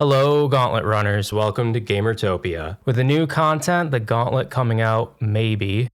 Hello, Gauntlet runners. Welcome to Gamertopia. With the new content, the Gauntlet coming out, maybe,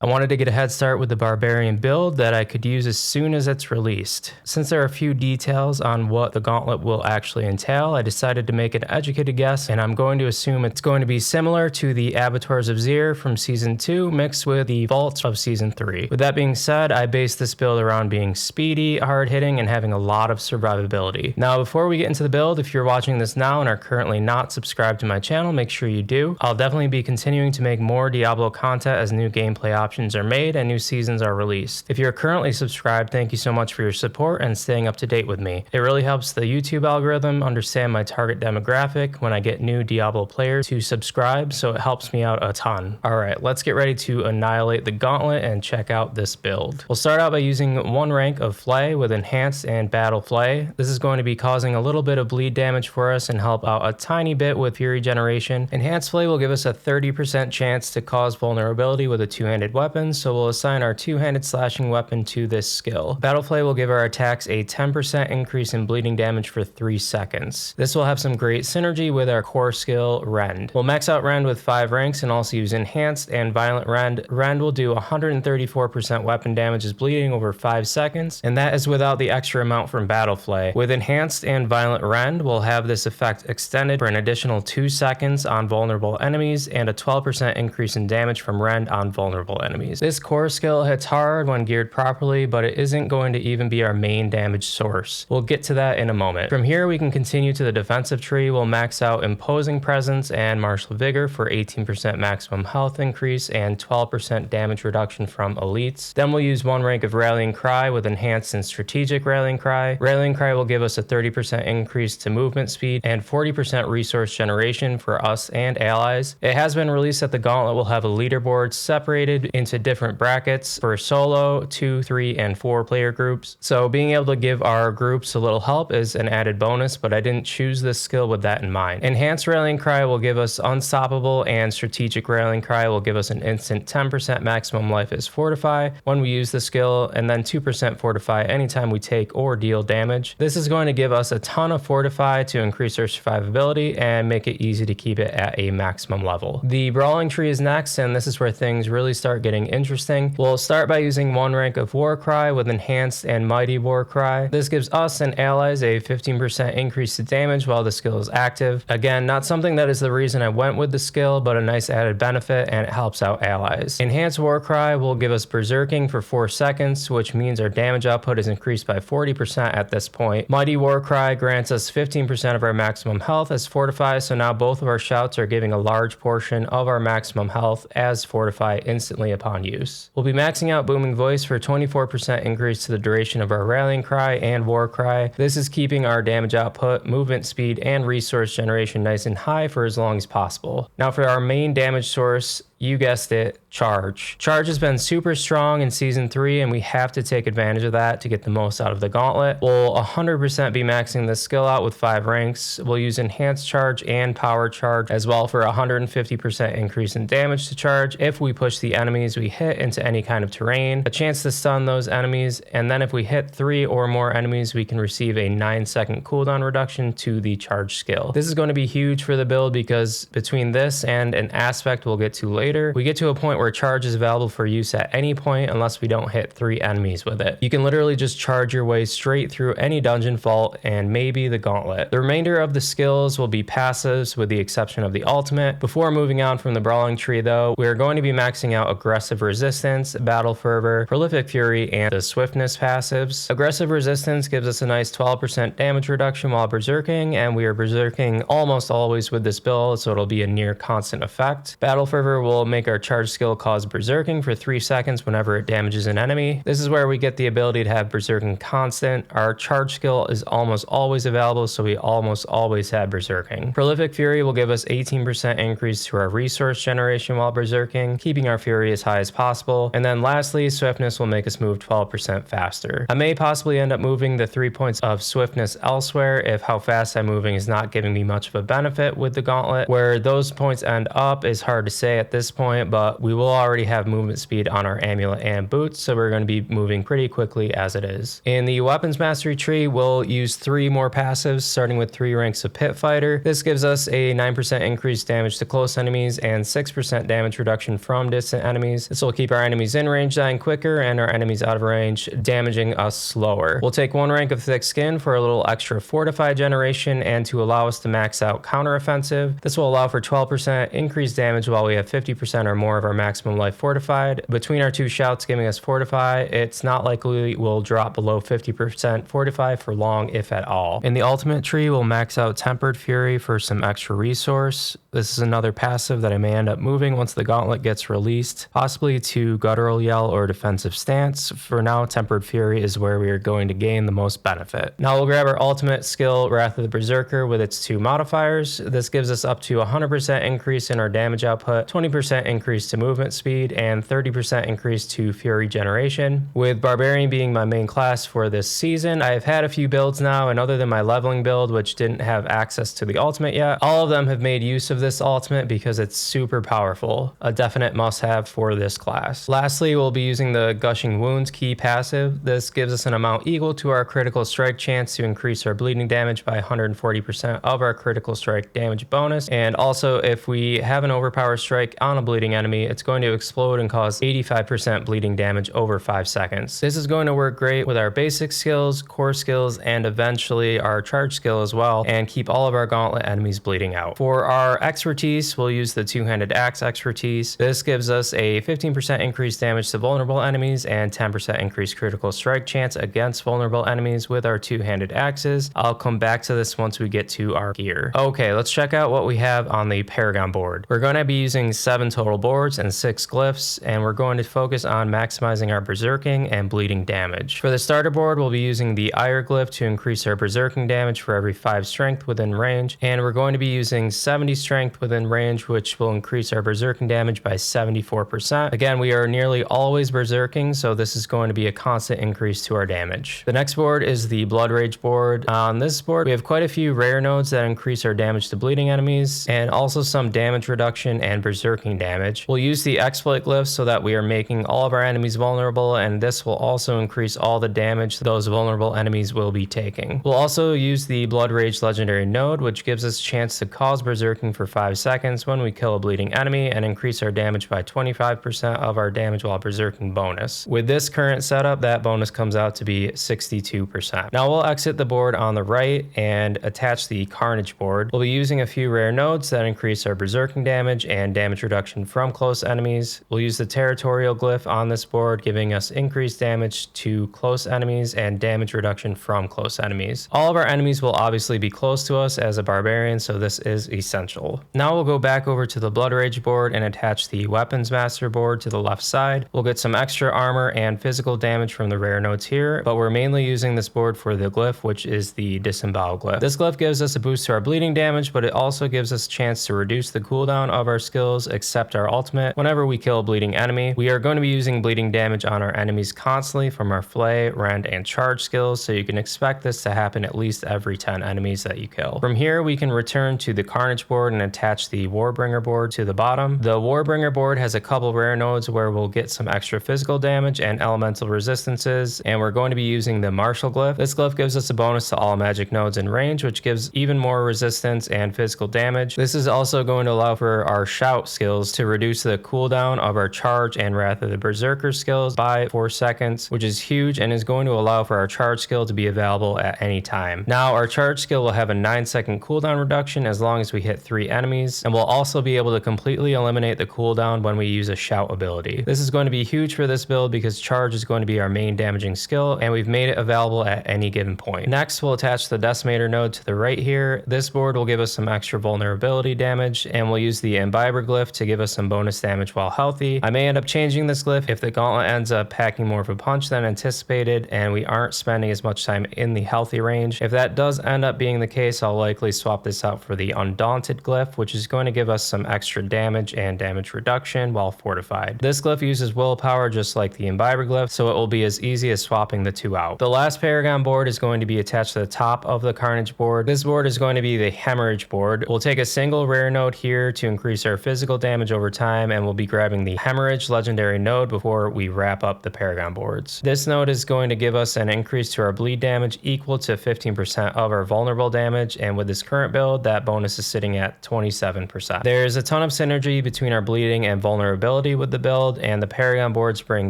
I wanted to get a head start with the Barbarian build that I could use as soon as it's released. Since there are a few details on what the Gauntlet will actually entail, I decided to make an educated guess, and I'm going to assume it's going to be similar to the Abattoirs of Zir from Season 2 mixed with the Vaults of Season 3. With that being said, I based this build around being speedy, hard-hitting, and having a lot of survivability. Now, before we get into the build, if you're watching this now and are currently not subscribed to my channel, make sure you do. I'll definitely be continuing to make more Diablo content as new gameplay options are made and new seasons are released. If you're currently subscribed, thank you so much for your support and staying up to date with me. It really helps the YouTube algorithm understand my target demographic when I get new Diablo players to subscribe, so it helps me out a ton. Alright, let's get ready to annihilate the Gauntlet and check out this build. We'll start out by using one rank of Flay with Enhanced and Battle Flay. This is going to be causing a little bit of bleed damage for us and help out a tiny bit with Fury generation. Enhanced Flay will give us a 30% chance to cause vulnerability with a two-handed weapon, so we'll assign our two-handed slashing weapon to this skill. Battle Flay will give our attacks a 10% increase in bleeding damage for 3 seconds. This will have some great synergy with our core skill, Rend. We'll max out Rend with 5 ranks and also use Enhanced and Violent Rend. Rend will do 134% weapon damage as bleeding over 5 seconds, and that is without the extra amount from Battle Flay. With Enhanced and Violent Rend, we'll have this effect extended for an additional 2 seconds on vulnerable enemies and a 12% increase in damage from Rend on vulnerable enemies. This core skill hits hard when geared properly, but it isn't going to even be our main damage source. We'll get to that in a moment. From here, we can continue to the defensive tree. We'll max out Imposing Presence and Martial Vigor for 18% maximum health increase and 12% damage reduction from elites. Then we'll use one rank of Rallying Cry with Enhanced and Strategic Rallying Cry. Rallying Cry will give us a 30% increase to movement speed and 40% resource generation for us and allies. It has been released that the Gauntlet will have a leaderboard separated into different brackets for solo, 2, 3, and 4 player groups. So being able to give our groups a little help is an added bonus, but I didn't choose this skill with that in mind. Enhanced Rallying Cry will give us Unstoppable, and Strategic Rallying Cry will give us an instant 10% maximum life as Fortify when we use the skill, and then 2% Fortify anytime we take or deal damage. This is going to give us a ton of Fortify to increase our survivability and make it easy to keep it at a maximum level. The Brawling Tree is next, and this is where things really start getting interesting. We'll start by using one rank of Warcry with Enhanced and Mighty Warcry. This gives us and allies a 15% increase to damage while the skill is active. Again, not something that is the reason I went with the skill, but a nice added benefit, and it helps out allies. Enhanced Warcry will give us Berserking for 4 seconds, which means our damage output is increased by 40% at this point. Mighty Warcry grants us 15% of our maximum health as Fortify, so now both of our shouts are giving a large portion of our maximum health as Fortify instantly upon use. We'll be maxing out Booming Voice for 24% increase to the duration of our Rallying Cry and War Cry. This is keeping our damage output, movement speed, and resource generation nice and high for as long as possible. Now for our main damage source, you guessed it, Charge. Charge has been super strong in Season 3, and we have to take advantage of that to get the most out of the Gauntlet. We'll 100% be maxing this skill out with 5 ranks. We'll use Enhanced Charge and Power Charge as well for 150% increase in damage to charge if we push the enemies we hit into any kind of terrain, a chance to stun those enemies, and then if we hit 3 or more enemies, we can receive a 9-second cooldown reduction to the charge skill. This is going to be huge for the build because between this and an aspect we'll get to later, we get to a point where charge is available for use at any point unless we don't hit 3 enemies with it. You can literally just charge your way straight through any dungeon vault and maybe the Gauntlet. The remainder of the skills will be passives with the exception of the ultimate. Before moving on from the Brawling Tree though, we are going to be maxing out Aggressive Resistance, Battle Fervor, Prolific Fury, and the Swiftness passives. Aggressive Resistance gives us a nice 12% damage reduction while berserking, and we are berserking almost always with this build, so it'll be a near constant effect. Battle Fervor will make our charge skill cause Berserking for 3 seconds whenever it damages an enemy. This is where we get the ability to have Berserking constant. Our charge skill is almost always available, so we almost always have Berserking. Prolific Fury will give us 18% increase to our resource generation while Berserking, keeping our Fury as high as possible. And then lastly, swiftness will make us move 12% faster. I may possibly end up moving the 3 points of swiftness elsewhere if how fast I'm moving is not giving me much of a benefit with the gauntlet. Where those points end up is hard to say at this point, but we will already have movement speed on our amulet and boots, so we're going to be moving pretty quickly as it is. In the weapons mastery tree, we'll use 3 more passives, starting with 3 ranks of pit fighter. This gives us a 9% increased damage to close enemies and 6% damage reduction from distant enemies. This will keep our enemies in range dying quicker and our enemies out of range damaging us slower. We'll take 1 rank of thick skin for a little extra fortify generation and to allow us to max out counter offensive. This will allow for 12% increased damage while we have 50% or more of our maximum life fortified. Between our 2 shouts giving us fortify, it's not likely we'll drop below 50% fortify for long, if at all. In the ultimate tree, we'll max out tempered fury for some extra resource. This is another passive that I may end up moving once the gauntlet gets released, possibly to guttural yell or defensive stance. For now, tempered fury is where we are going to gain the most benefit. Now we'll grab our ultimate skill, Wrath of the Berserker, with its 2 modifiers. This gives us up to 100% increase in our damage output, 20% increase to movement speed, and 30% increase to fury generation. With Barbarian being my main class for this season, I've had a few builds now, and other than my leveling build, which didn't have access to the ultimate yet, all of them have made use of this ultimate because it's super powerful, a definite must-have for this class. Lastly, we'll be using the Gushing Wounds key passive. This gives us an amount equal to our critical strike chance to increase our bleeding damage by 140% of our critical strike damage bonus, and also if we have an overpower strike on a bleeding enemy, it's going to explode and cause 85% bleeding damage over 5 seconds. This is going to work great with our basic skills, core skills, and eventually our charge skill as well, and keep all of our gauntlet enemies bleeding out. For our expertise, we'll use the two-handed axe expertise. This gives us a 15% increased damage to vulnerable enemies and 10% increased critical strike chance against vulnerable enemies with our two-handed axes. I'll come back to this once we get to our gear. Okay, let's check out what we have on the Paragon board. We're going to be using 7 total boards and 6 glyphs, and we're going to focus on maximizing our berserking and bleeding damage. For the starter board, we'll be using the Ire glyph to increase our berserking damage for every 5 strength within range, and we're going to be using 70 strength within range, which will increase our berserking damage by 74%. Again, we are nearly always berserking, so this is going to be a constant increase to our damage. The next board is the Blood Rage board. On this board, we have quite a few rare nodes that increase our damage to bleeding enemies, and also some damage reduction and berserking damage. We'll use the Exploit glyph so that we are making all of our enemies vulnerable, and this will also increase all the damage those vulnerable enemies will be taking. We'll also use the Blood Rage legendary node, which gives us a chance to cause berserking for 5 seconds when we kill a bleeding enemy and increase our damage by 25% of our damage while berserking bonus. With this current setup, that bonus comes out to be 62%. Now we'll exit the board on the right and attach the Carnage board. We'll be using a few rare nodes that increase our berserking damage and damage reduction from close enemies. We'll use the Territorial glyph on this board, giving us increased damage to close enemies and damage reduction from close enemies. All of our enemies will obviously be close to us as a barbarian, so this is essential. Now we'll go back over to the Blood Rage board and attach the Weapons Master board to the left side. We'll get some extra armor and physical damage from the rare nodes here, but we're mainly using this board for the glyph, which is the Disembowel glyph. This glyph gives us a boost to our bleeding damage, but it also gives us a chance to reduce the cooldown of our skills except our ultimate whenever we kill a bleeding enemy. We are going to be using bleeding damage on our enemies constantly from our Flay, Rend, and Charge skills, so you can expect this to happen at least every 10 enemies that you kill. From here, we can return to the Carnage board and attach the Warbringer board to the bottom. The Warbringer board has a couple rare nodes where we'll get some extra physical damage and elemental resistances, and we're going to be using the Martial glyph. This glyph gives us a bonus to all magic nodes in range, which gives even more resistance and physical damage. This is also going to allow for our Shout skills to reduce the cooldown of our Charge and Wrath of the Berserker skills by 4 seconds, which is huge and is going to allow for our Charge skill to be available at any time. Now, our Charge skill will have a 9-second cooldown reduction as long as we hit 3 enemies, and we'll also be able to completely eliminate the cooldown when we use a Shout ability. This is going to be huge for this build because Charge is going to be our main damaging skill, and we've made it available at any given point. Next, we'll attach the Decimator node to the right here. This board will give us some extra vulnerability damage, and we'll use the Imbiber glyph to give us some bonus damage while healthy. I may end up changing this glyph if the gauntlet ends up packing more of a punch than anticipated, and we aren't spending as much time in the healthy range. If that does end up being the case, I'll likely swap this out for the Undaunted glyph, which is going to give us some extra damage and damage reduction while fortified. This glyph uses willpower just like the imbiber glyph, so it will be as easy as swapping the two out. The last paragon board is going to be attached to the top of the carnage board. This board is going to be the hemorrhage board. We'll take a single rare node here to increase our physical damage over time, and we'll be grabbing the hemorrhage legendary node before we wrap up the paragon boards. This node is going to give us an increase to our bleed damage equal to 15% of our vulnerable damage, and with this current build, that bonus is sitting at 27%. There's a ton of synergy between our bleeding and vulnerability with the build, and the paragon boards bring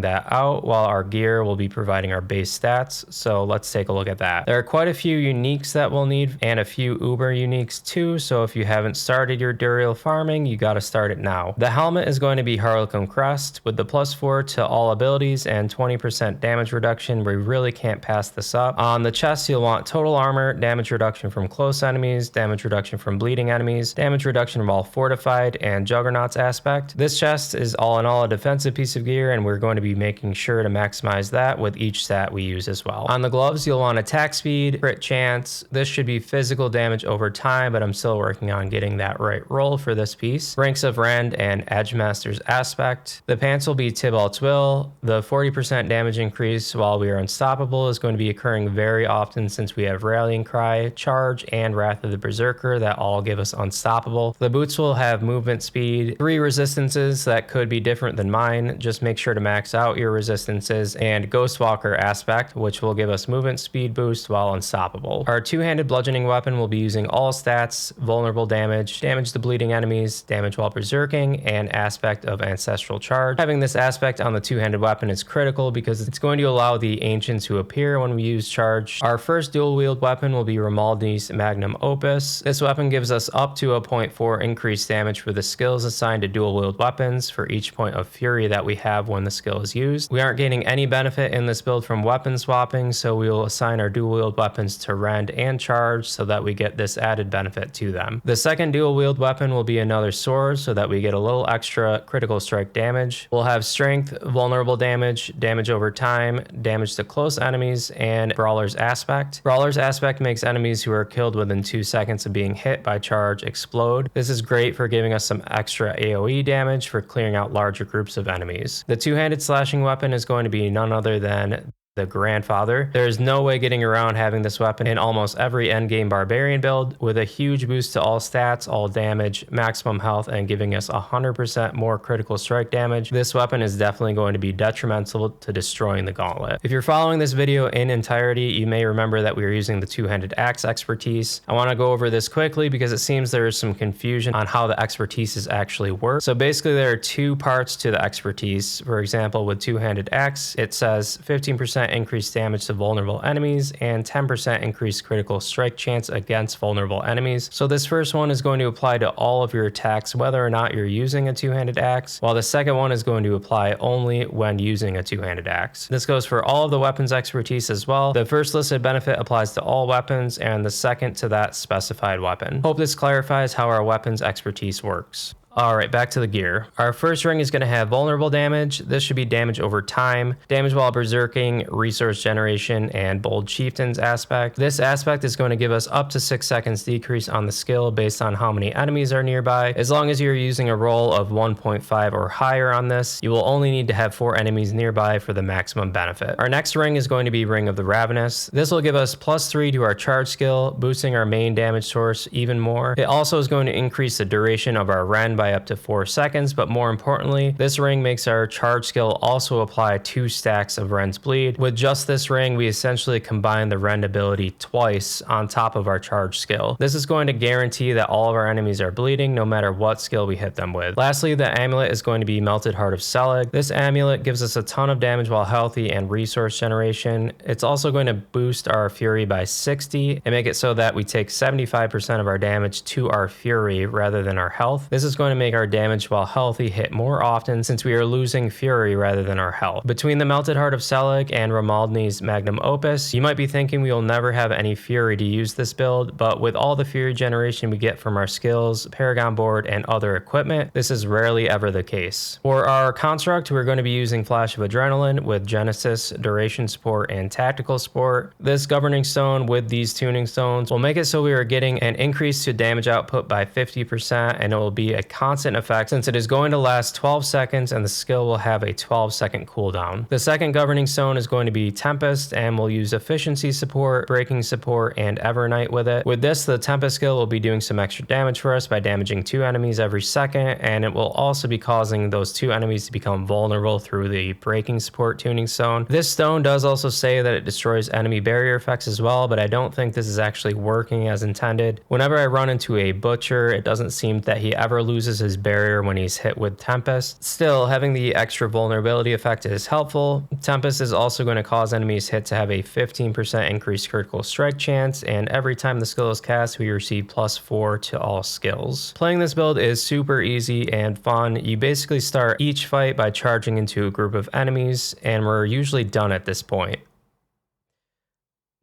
that out, while our gear will be providing our base stats. So let's take a look at that. There are quite a few uniques that we'll need, and a few uber uniques too, so if you haven't started your Duriel farming, you gotta start it now. The helmet is going to be Harlequin Crest with the +4 to all abilities and 20% damage reduction. We really can't pass this up. On the chest, you'll want total armor, damage reduction from close enemies, damage reduction from bleeding enemies, damage reduction while fortified, and Juggernaut's aspect. This chest is all in all a defensive piece of gear, and we're going to be making sure to maximize that with each stat we use as well. On the gloves, you'll want attack speed, crit chance. This should be physical damage over time, but I'm still working on getting that right roll for this piece. Ranks of Rend and Edgemaster's aspect. The pants will be Tybalt's Will. The 40% damage increase while we are unstoppable is going to be occurring very often since we have Rallying Cry, Charge, and Wrath of the Berserker that all give us unstoppable. The boots will have movement speed, 3 resistances that could be different than mine. Just make sure to max out your resistances, and Ghostwalker aspect, which will give us movement speed boost while unstoppable. Our two-handed bludgeoning weapon will be using all stats, vulnerable damage, damage to bleeding enemies, damage while berserking, and aspect of ancestral charge. Having this aspect on the two-handed weapon is critical because it's going to allow the ancient to appear when we use charge. Our first dual wield weapon will be Romaldi's Magnum Opus. This weapon gives us up to a 0.4 increased damage for the skills assigned to dual wield weapons for each point of fury that we have when the skill is used. We aren't gaining any benefit in this build from weapon swapping, so we will assign our dual wield weapons to Rend and Charge so that we get this added benefit to them. The second dual wield weapon will be another sword so that we get a little extra critical strike damage. We'll have strength, vulnerable damage, damage over time, damage to close enemies, and Brawler's aspect. Brawler's aspect makes enemies who are killed within 2 seconds of being hit by charge explode. This is great for giving us some extra AoE damage for clearing out larger groups of enemies. The two-handed slashing weapon is going to be none other than the Grandfather. There is no way getting around having this weapon in almost every endgame Barbarian build, with a huge boost to all stats, all damage, maximum health, and giving us 100% more critical strike damage. This weapon is definitely going to be detrimental to destroying the Gauntlet. If you're following this video in entirety, you may remember that we are using the two-handed axe expertise. I want to go over this quickly because it seems there is some confusion on how the expertises actually work. So basically there are 2 parts to the expertise. For example, with two-handed axe, it says 15% increased damage to vulnerable enemies and 10% increased critical strike chance against vulnerable enemies. So this first one is going to apply to all of your attacks whether or not you're using a two-handed axe, while the second one is going to apply only when using a two-handed axe. This goes for all of the weapons expertise as well. The first listed benefit applies to all weapons and the second to that specified weapon. Hope this clarifies how our weapons expertise works. Alright, back to the gear. Our first ring is going to have vulnerable damage. This should be damage over time, damage while berserking, resource generation, and bold chieftain's aspect. This aspect is going to give us up to 6 seconds decrease on the skill based on how many enemies are nearby. As long as you're using a roll of 1.5 or higher on this, you will only need to have 4 enemies nearby for the maximum benefit. Our next ring is going to be Ring of the Ravenous. This will give us +3 to our charge skill, boosting our main damage source even more. It also is going to increase the duration of our Rend by up to 4 seconds, but more importantly, this ring makes our charge skill also apply 2 stacks of Rend's bleed. With just this ring, we essentially combine the Rend ability twice on top of our charge skill. This is going to guarantee that all of our enemies are bleeding no matter what skill we hit them with. Lastly, the amulet is going to be Melted Heart of Selig. This amulet gives us a ton of damage while healthy and resource generation. It's also going to boost our fury by 60 and make it so that we take 75% of our damage to our fury rather than our health. This is going to make our damage while healthy hit more often since we are losing fury rather than our health. Between the Melted Heart of Selig and Romaldi's Magnum Opus, you might be thinking we will never have any fury to use this build, but with all the fury generation we get from our skills, Paragon board, and other equipment, this is rarely ever the case. For our construct, we're going to be using Flash of Adrenaline with Genesis, Duration Support, and Tactical Support. This Governing Stone with these Tuning Stones will make it so we are getting an increase to damage output by 50%, and it will be a constant effect since it is going to last 12 seconds and the skill will have a 12-second cooldown. The second governing stone is going to be Tempest, and we'll use efficiency support, breaking support, and Evernight with it. With this, the Tempest skill will be doing some extra damage for us by damaging 2 enemies every second, and it will also be causing those 2 enemies to become vulnerable through the breaking support tuning stone. This stone does also say that it destroys enemy barrier effects as well, but I don't think this is actually working as intended. Whenever I run into a butcher, it doesn't seem that he ever loses his barrier when he's hit with Tempest. Still, having the extra vulnerability effect is helpful. Tempest is also going to cause enemies hit to have a 15% increased critical strike chance, and every time the skill is cast, we receive +4 to all skills. Playing this build is super easy and fun. You basically start each fight by charging into a group of enemies, and we're usually done at this point.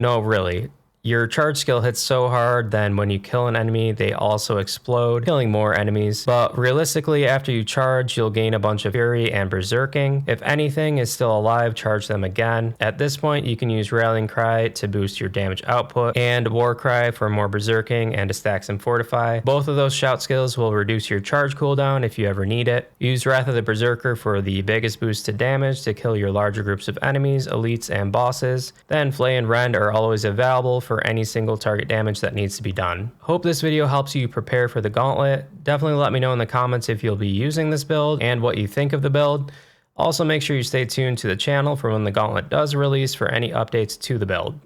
No, really. Your charge skill hits so hard, then when you kill an enemy, they also explode, killing more enemies. But realistically, after you charge, you'll gain a bunch of fury and berserking. If anything is still alive, charge them again. At this point, you can use Rallying Cry to boost your damage output, and War Cry for more berserking and to stack some fortify. Both of those shout skills will reduce your charge cooldown if you ever need it. Use Wrath of the Berserker for the biggest boost to damage to kill your larger groups of enemies, elites, and bosses. Then Flay and Rend are always available for any single target damage that needs to be done. Hope this video helps you prepare for the Gauntlet. Definitely let me know in the comments if you'll be using this build and what you think of the build. Also, make sure you stay tuned to the channel for when the Gauntlet does release for any updates to the build.